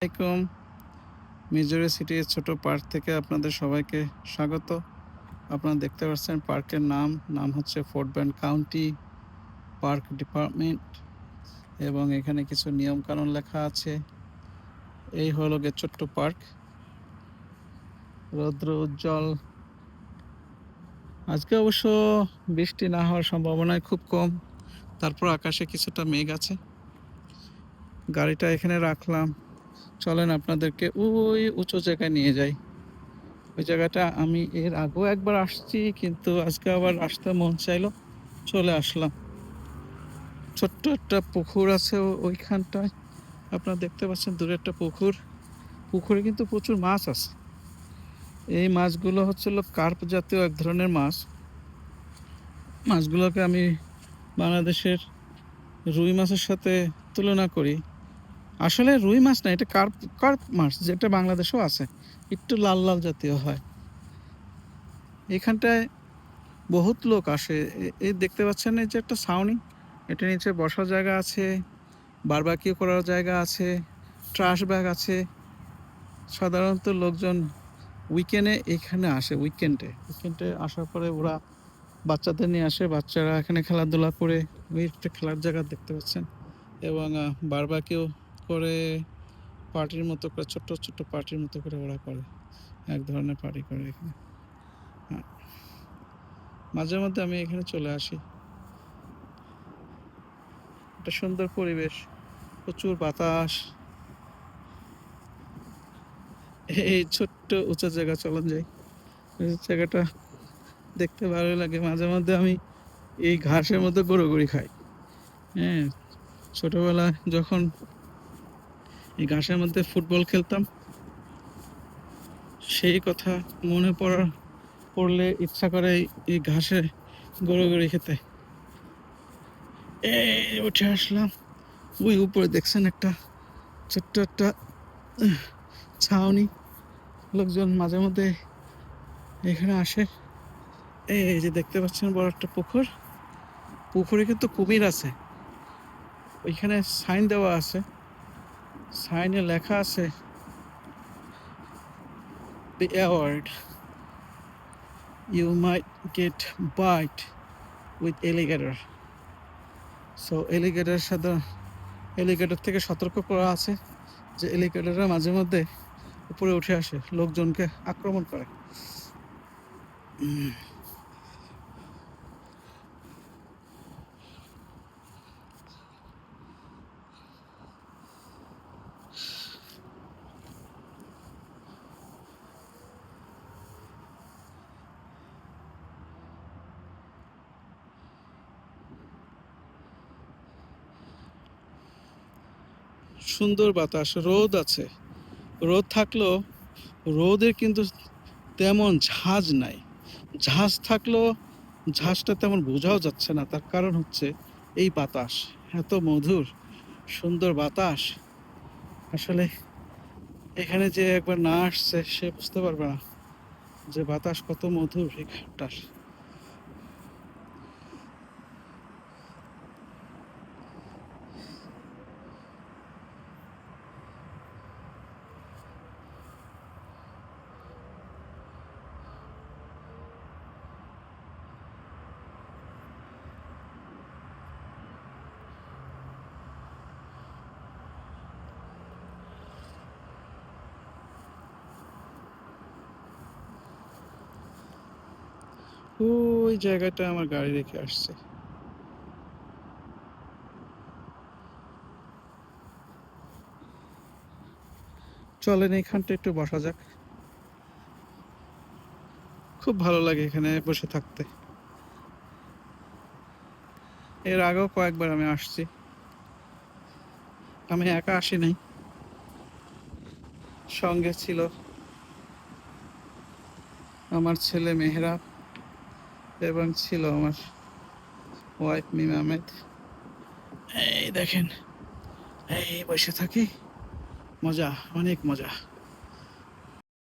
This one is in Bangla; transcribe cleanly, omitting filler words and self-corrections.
আসসালামাইকুম। মিজোরি সিটির ছোট পার্ক থেকে আপনাদের সবাইকে স্বাগত। আপনারা দেখতে পাচ্ছেন পার্কের নাম হচ্ছে fort bend county park department এবং এখানে কিছু নিয়ম কানুন লেখা আছে। এই হলো গে ছোট্ট পার্ক, রৌদ্র উজ্জ্বল। আজকে অবশ্য বৃষ্টি না হওয়ার সম্ভাবনাই খুব কম, তারপর আকাশে কিছুটা মেঘ আছে। গাড়িটা এখানে রাখলাম, চলেন আপনাদেরকে ওই উঁচু জায়গায় নিয়ে যাই। ওই জায়গাটা আমি এর আগেও একবার আসছি, কিন্তু আজকে আবার আসতে মন চাইলো, চলে আসলাম। ছোট্ট একটা পুকুর আছে ওইখানটায়, আপনারা দেখতে পাচ্ছেন দূরে একটা পুকুর। পুকুরে কিন্তু প্রচুর মাছ আছে। এই মাছগুলো হচ্ছিল কার্প জাতীয় এক ধরনের মাছ। মাছগুলোকে আমি বাংলাদেশের রুই মাছের সাথে তুলনা করি। আসলে রুই মাছ না, এটা কার্প কার্প মাছ, যেটা বাংলাদেশেও আছে, একটু লাল লাল জাতীয় হয়। এখানটায় বহুত লোক আসে। এই দেখতে পাচ্ছেন, এই যে একটা ছাউনি, এটা নিচে বসার জায়গা আছে, বারবাকিউ করার জায়গা আছে, ট্রাশ ব্যাগ আছে। সাধারণত লোকজন উইকেন্ডে এখানে আসে। উইকেন্ডে আসার পরে ওরা বাচ্চাদের নিয়ে আসে, বাচ্চারা এখানে খেলাধুলা করে। ওই একটা খেলার জায়গা দেখতে পাচ্ছেন, এবং বারবাকিউ করে, পার্টির মতো করে, ছোট্ট ছোট্ট পার্টির মতো করে ওরা করে, এক ধরনের পার্টি করে এখানে। মাঝে মধ্যে আমি এখানে চলে আসি। একটা সুন্দর পরিবেশ, প্রচুর বাতাস। এই ছোট্ট উঁচু জায়গা চলন যাই, এই জায়গাটা দেখতে ভালো লাগে। মাঝে মধ্যে আমি এই ঘাসের মধ্যে গড়াগড়ি খাই। হ্যাঁ, ছোটবেলায় যখন এই ঘাসের মধ্যে ফুটবল খেলতাম, সেই কথা মনে পড়লে ইচ্ছা করে এই ঘাসে গড়াগড়ি খেতে। এই উঠে আসলাম। ওই উপরে দেখছেন একটা ছোট্ট একটা ছাউনি, লোকজন মাঝে মধ্যে এখানে আসে। এই যে দেখতে পাচ্ছেন বড় একটা পুকুর, পুকুরে কিন্তু কুমির আছে। ওইখানে সাইন দেওয়া আছে, সাইনে লেখা আছে the award you might get bite with alligator. So alligator থেকে সতর্ক করা আছে যে এলিগেটররা মাঝে মধ্যে উপরে উঠে আসে, লোকজনকে আক্রমণ করে। সুন্দর বাতাস, রোদ আছে। রোদ থাকলেও রোদের কিন্তু তেমন ঝাঁজ নাই। ঝাঁজ থাকলেও ঝাঁজটা তেমন বোঝাও যাচ্ছে না। তার কারণ হচ্ছে এই বাতাস, এত মধুর সুন্দর বাতাস। আসলে এখানে যে একবার না আসছে সে বুঝতে পারবে না যে বাতাস কত মধুর এখানটার। ওই জায়গাটা আমার গাড়ি রেখে আসছে। চলেন এইখানটা একটু বসা যাক। খুব ভালো লাগে এখানে বসে থাকতে। এর আগেও কয়েকবার আমি আসছি। আমি একা আসি নাই, সঙ্গে ছিল আমার ছেলে মেহরাব এবং ছিল আমার ওয়াইফ মিম আহমেদ। এই দেখেন, এই বসে থাকি, মজা, অনেক মজা।